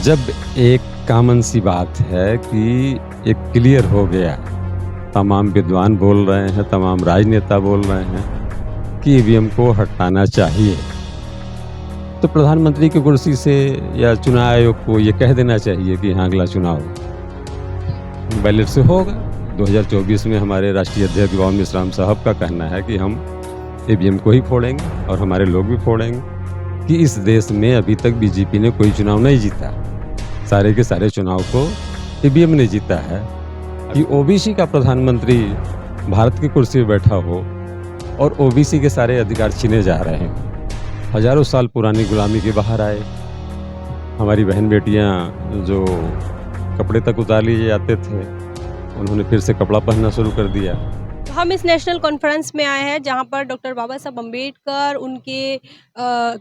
जब एक कॉमन सी बात है कि एक क्लियर हो गया, तमाम विद्वान बोल रहे हैं, तमाम राजनेता बोल रहे हैं कि ईवीएम को हटाना चाहिए, तो प्रधानमंत्री की कुर्सी से या चुनाव आयोग को ये कह देना चाहिए कि हाँ, अगला चुनाव बैलेट से होगा। 2024 में हमारे राष्ट्रीय अध्यक्ष गोविंद मिश्राम साहब का कहना है कि हम ईवीएम को ही फोड़ेंगे और हमारे लोग भी फोड़ेंगे कि इस देश में अभी तक बीजेपी ने कोई चुनाव नहीं जीता। सारे के सारे चुनाव को ईवीएम ने जीता है। कि ओबीसी का प्रधानमंत्री भारत की कुर्सी पर बैठा हो और ओबीसी के सारे अधिकार छीने जा रहे हैं। हजारों साल पुरानी गुलामी के बाहर आए। हमारी बहन बेटियां जो कपड़े तक उतार लिए जाते थे, उन्होंने फिर से कपड़ा पहनना शुरू कर दिया। हम इस नेशनल कॉन्फ्रेंस में आए हैं जहां पर डॉक्टर बाबा साहब अम्बेडकर, उनके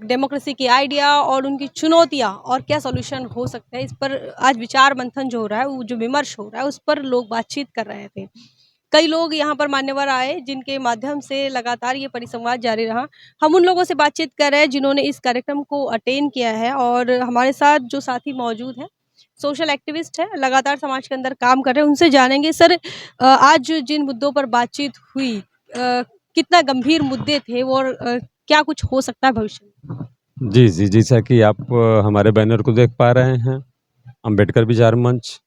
डेमोक्रेसी की आइडिया और उनकी चुनौतियां और क्या सॉल्यूशन हो सकता है, इस पर आज विचार मंथन जो हो रहा है, वो जो विमर्श हो रहा है, उस पर लोग बातचीत कर रहे थे। कई लोग यहाँ पर मान्यवर आए जिनके माध्यम से लगातार ये परिसंवाद जारी रहा। हम उन लोगों से बातचीत कर रहे हैं जिन्होंने इस कार्यक्रम को अटेंड किया है और हमारे साथ जो साथी मौजूद हैं, सोशल एक्टिविस्ट है, लगातार समाज के अंदर काम कर रहे हैं। उनसे जानेंगे सर, आज जिन मुद्दों पर बातचीत हुई, कितना गंभीर मुद्दे थे वो और क्या कुछ हो सकता है भविष्य में? जी, जैसा कि आप हमारे बैनर को देख पा रहे हैं, अम्बेडकर विचार मंच,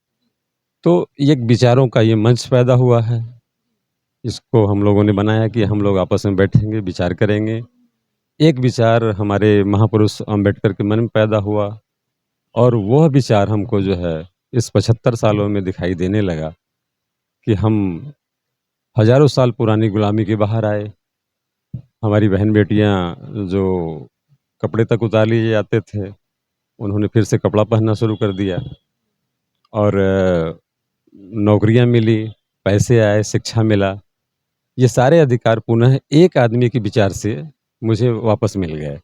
तो एक विचारों का ये मंच पैदा हुआ है। इसको हम लोगों ने बनाया कि हम लोग आपस में बैठेंगे, विचार करेंगे। एक विचार हमारे महापुरुष अम्बेडकर के मन में पैदा हुआ और वह विचार हमको जो है इस 75 सालों में दिखाई देने लगा कि हम हजारों साल पुरानी गुलामी के बाहर आए। हमारी बहन बेटियां जो कपड़े तक उतार लिए जाते थे, उन्होंने फिर से कपड़ा पहनना शुरू कर दिया और नौकरियां मिली, पैसे आए, शिक्षा मिला। ये सारे अधिकार पुनः एक आदमी के विचार से मुझे वापस मिल गए।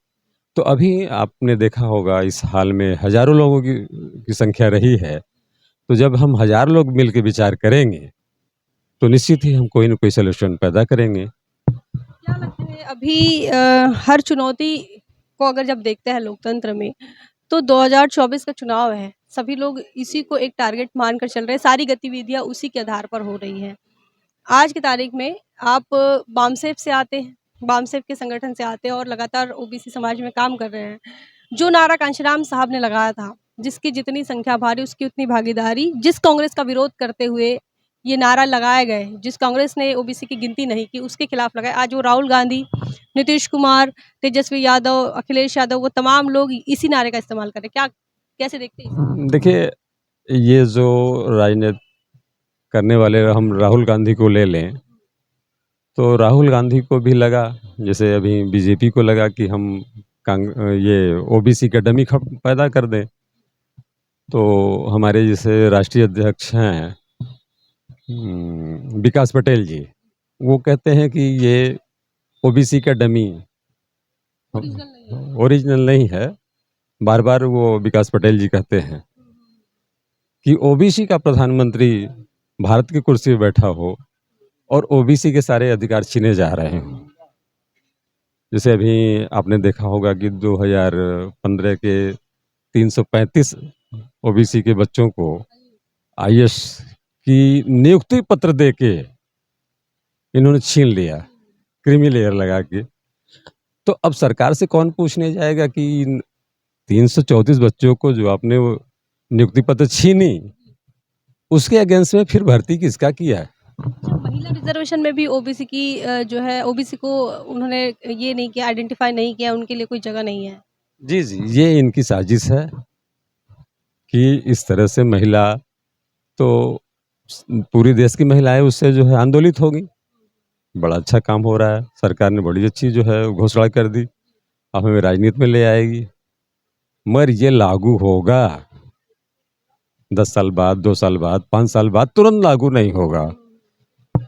तो अभी आपने देखा होगा इस हाल में हजारों लोगों की संख्या रही है। तो जब हम हजार लोग मिल के विचार करेंगे तो निश्चित ही हम कोई ना कोई सॉल्यूशन पैदा करेंगे। क्या लगता है अभी हर चुनौती को अगर जब देखते हैं लोकतंत्र में, तो 2024 का चुनाव है, सभी लोग इसी को एक टारगेट मानकर चल रहे हैं, सारी गतिविधियां उसी के आधार पर हो रही हैं। आज की तारीख में आप बामसेफ से आते हैं, बामसेफ के संगठन से आते हैं और लगातार ओबीसी समाज में काम कर रहे हैं। जो नारा कांशीराम साहब ने लगाया था, जिसकी जितनी संख्या भारी उसकी उतनी भागीदारी, जिस कांग्रेस का विरोध करते हुए ये नारा लगाए गए, जिस कांग्रेस ने ओबीसी की गिनती नहीं की उसके खिलाफ लगाए, आज वो राहुल गांधी, नीतीश कुमार, तेजस्वी यादव, अखिलेश यादव, वो तमाम लोग इसी नारे का इस्तेमाल कर रहे हैं। क्या कैसे देखते हैं इसे? देखिए, ये जो राजनीति करने वाले हम राहुल गांधी को ले लें, तो राहुल गांधी को भी लगा, जैसे अभी बीजेपी को लगा कि हम ये ओबीसी का डमी पैदा कर दें। तो हमारे जैसे राष्ट्रीय अध्यक्ष हैं विकास पटेल जी, वो कहते हैं कि ये ओबीसी का डमी ओरिजिनल नहीं है। बार बार वो विकास पटेल जी कहते हैं कि ओबीसी का प्रधानमंत्री भारत की कुर्सी पर बैठा हो और ओबीसी के सारे अधिकार छीने जा रहे हैं। जैसे अभी आपने देखा होगा कि 2015 के 335 ओबीसी के बच्चों को आईएएस की नियुक्ति पत्र देके इन्होंने छीन लिया, क्रीमी लेयर लगा के। तो अब सरकार से कौन पूछने जाएगा कि 334 बच्चों को जो आपने वो नियुक्ति पत्र छीनी, उसके अगेंस्ट में फिर भर्ती किसका किया है? महिला रिजर्वेशन में भी ओबीसी की जो है ओबीसी को उन्होंने ये नहीं किया, आइडेंटिफाई नहीं किया, उनके लिए कोई जगह नहीं है। जी, ये इनकी साजिश है कि इस तरह से महिला तो पूरी देश की महिलाएं उससे जो है आंदोलित होगी। बड़ा अच्छा काम हो रहा है, सरकार ने बड़ी अच्छी जो है घोषणा कर दी, अब हमें राजनीति में ले आएगी। मगर ये लागू होगा 10 साल बाद, 2 साल बाद, 5 साल बाद, तुरंत लागू नहीं होगा।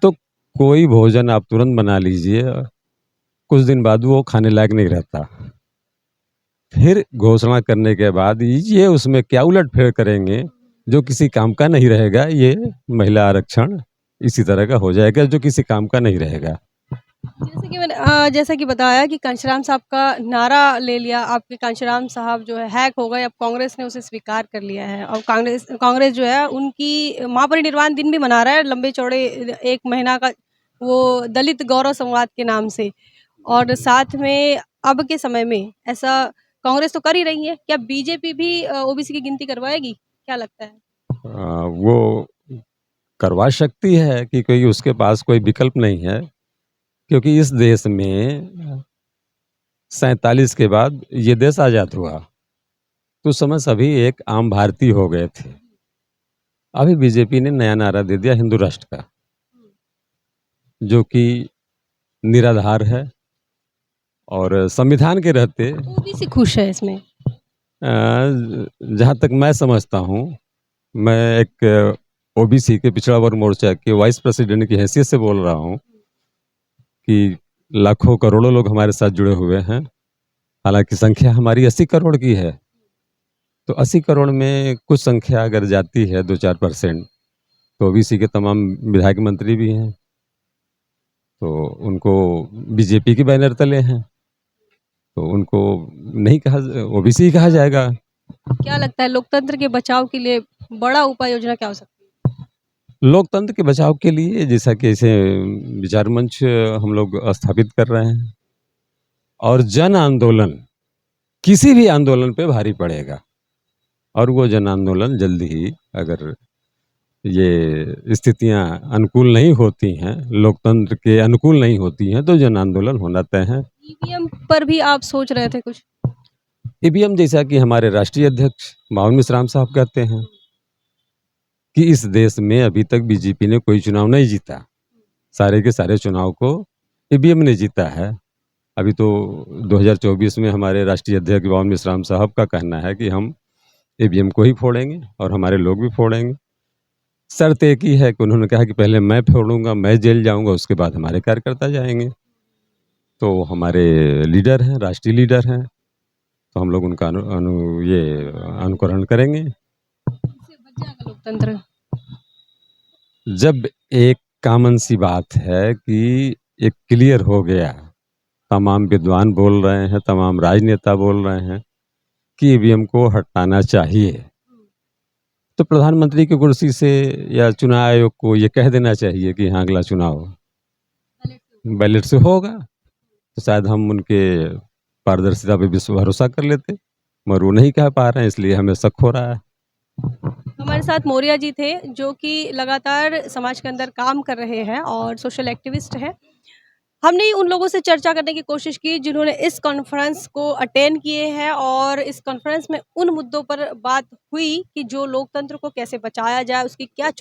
तो कोई भोजन आप तुरंत बना लीजिए, कुछ दिन बाद वो खाने लायक नहीं रहता। फिर घोषणा करने के बाद ये उसमें क्या उलटफेर करेंगे जो किसी काम का नहीं रहेगा। ये महिला आरक्षण इसी तरह का हो जाएगा जो किसी काम का नहीं रहेगा। जैसे कि मैंने जैसा कि बताया कि कांशीराम साहब का नारा ले लिया, आपके कांशीराम साहब जो है हैक हो गए, अब कांग्रेस ने उसे स्वीकार कर लिया है और कांग्रेस जो है उनकी महापरिनिर्वाण दिन भी मना रहा है लंबे चौड़े 1 महीना का, वो दलित गौरव संवाद के नाम से। और साथ में अब के समय में ऐसा कांग्रेस तो कर ही रही है, क्या बीजेपी भी ओबीसी की गिनती करवाएगी? क्या लगता है? वो करवा सकती है कि कोई उसके पास कोई विकल्प नहीं है, क्योंकि इस देश में 47 के बाद ये देश आज़ाद हुआ, तो उस समय सभी एक आम भारतीय हो गए थे। अभी बीजेपी ने नया नारा दे दिया हिंदू राष्ट्र का, जो कि निराधार है और संविधान के रहते ओबीसी खुश है इसमें? जहाँ तक मैं समझता हूँ, मैं एक ओबीसी के पिछड़ा वर्ग मोर्चा के वाइस प्रेसिडेंट की हैसियत से बोल रहा हूँ कि लाखों करोड़ों लोग हमारे साथ जुड़े हुए हैं। हालांकि संख्या हमारी 80 करोड़ की है, तो 80 करोड़ में कुछ संख्या अगर जाती है 2-4%, तो ओबीसी के तमाम विधायक मंत्री भी हैं, तो उनको बीजेपी के बैनर तले हैं, तो उनको नहीं कहा, ओबीसी ही कहा जाएगा। क्या लगता है लोकतंत्र के बचाव के लिए बड़ा उपाय योजना क्या हो सकती है? लोकतंत्र के बचाव के लिए जैसा कि ऐसे विचार मंच हम लोग स्थापित कर रहे हैं, और जन आंदोलन किसी भी आंदोलन पे भारी पड़ेगा, और वो जन आंदोलन जल्दी ही, अगर ये स्थितियां अनुकूल नहीं होती हैं, लोकतंत्र के अनुकूल नहीं होती हैं, तो जन आंदोलन होना तय है। ईवीएम पर भी आप सोच रहे थे कुछ? ईवीएम, जैसा कि हमारे राष्ट्रीय अध्यक्ष बावन मिश्राम साहब कहते हैं कि इस देश में अभी तक बीजेपी ने कोई चुनाव नहीं जीता, सारे के सारे चुनाव को ईवीएम ने जीता है। अभी तो 2024 में हमारे राष्ट्रीय अध्यक्ष बावन मिश्राम साहब का कहना है कि हम ईवीएम को ही फोड़ेंगे और हमारे लोग भी फोड़ेंगे। शर्त एक ही है कि उन्होंने कहा कि पहले मैं फोड़ूंगा, मैं जेल जाऊंगा, उसके बाद हमारे कार्यकर्ता जाएंगे। तो हमारे लीडर हैं, राष्ट्रीय लीडर हैं, तो हम लोग उनका अनुकरण करेंगे। इससे बच जाएगा लोकतंत्र? जब एक कॉमन सी बात है कि एक क्लियर हो गया, तमाम विद्वान बोल रहे हैं, तमाम राजनेता बोल रहे हैं कि ईवीएम को हटाना चाहिए, तो प्रधानमंत्री की कुर्सी से या चुनाव आयोग को ये कह देना चाहिए कि हाँ, अगला चुनाव बैलेट से होगा, तो शायद हम उनके पारदर्शिता पे भरोसा कर लेते, मगर वो नहीं कह पा रहे हैं, इसलिए हमें शक हो रहा है। हमारे साथ मौर्या जी थे, जो कि लगातार समाज के अंदर काम कर रहे हैं और सोशल एक्टिविस्ट हैं। हमने उन लोगों से चर्चा करने की कोशिश की जिन्होंने इस कॉन्फ्रेंस को अटेंड किए हैं, और इस कॉन्फ्रेंस में उन मुद्दों पर बात हुई कि जो लोकतंत्र को कैसे बचाया जाए, उसकी क्या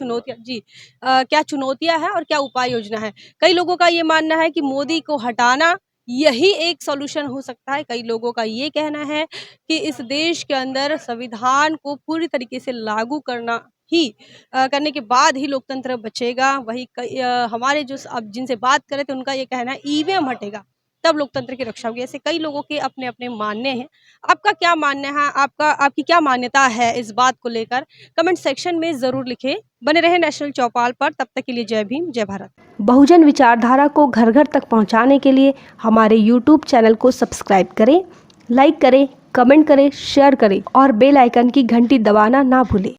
क्या चुनौतियां हैं और क्या उपाय योजना है। कई लोगों का ये मानना है कि मोदी को हटाना यही एक सॉल्यूशन हो सकता है। कई लोगों का ये कहना है कि इस देश के अंदर संविधान को पूरी तरीके से लागू करने के बाद ही लोकतंत्र बचेगा। वही हमारे जो अब जिनसे बात कर रहे थे, उनका ये कहना है ईवीएम हटेगा तब लोकतंत्र की रक्षा होगी। ऐसे कई लोगों के अपने अपने मानने हैं। आपका क्या मानना है? आपकी क्या मान्यता है इस बात को लेकर? कमेंट सेक्शन में जरूर लिखें। बने रहे नेशनल चौपाल पर, तब तक के लिए जय भीम, जय भारत। बहुजन विचारधारा को घर घर तक पहुंचाने के लिए हमारे YouTube चैनल को सब्सक्राइब करें, लाइक करें, कमेंट करें, शेयर करें और बेल आइकन की घंटी दबाना ना भूलें।